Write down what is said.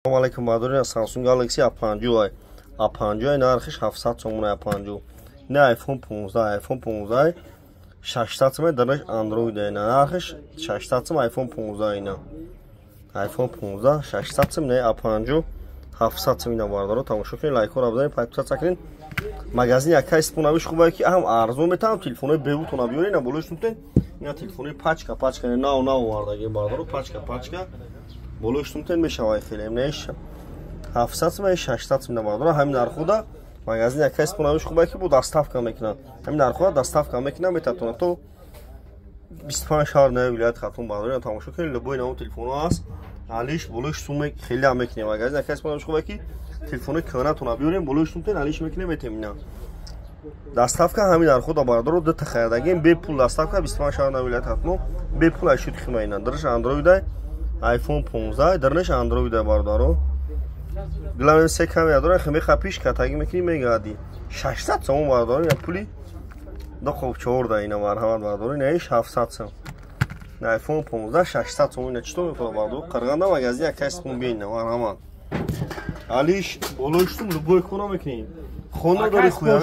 Assalomu alaykum bardorlar. Samsung Galaxy A50 A50 narxиш 700 сомон A50. Не iPhone 15, iPhone 15 600 сом дараш Android нархиш 600 сом iPhone 15 ина. iPhone 15 600 сом не A50 700 сом ина бардорlar. Тамошо кунед, лайкҳо ро бизанед, подписатсия кунед. Магазини ака исполнавиш хубае ки ҳам арзон метавам телефони бевутона биёред на болош нутен. Ина телефони пачка нав вардаги бардорlar, пачка болош нутен мешавад хеле неш 700 сом 600 сом бардорlar. ҳамин нархуда магазини ака исполнавиш хубае ки бо доставка мекунад. ҳамин нархуда доставка мекунад, метавонад то 25 шаҳр на вилоят хатун бардорlar. Тамошо кунед, любой намо телефоно аст. алиш болош сум хеле ҳам мекунем. магазини ака исполнавиш хубае ки телефони кӯнатона биёрем, болош нутен алиш мекунем, метемина доставка ҳамин нархуда бардорlar. ду тахайдагим бепул доставка 25 шаҳр на вилоят хатун бепул ашуд химаина дараш Android iPhone 15 дарнаш Android бардорlar. главен се камера дора хме хапиш катаги мекунем мегади 600 сом бардорlar. пули до хоб 14 ина марҳамат бардорlar. не 700 сом iPhone 15 600 сом ина чито мефора бардорlar. қарғанда магазин акас кун бина марҳамат алиш болоштум любой кона мекунем. хона дори хуя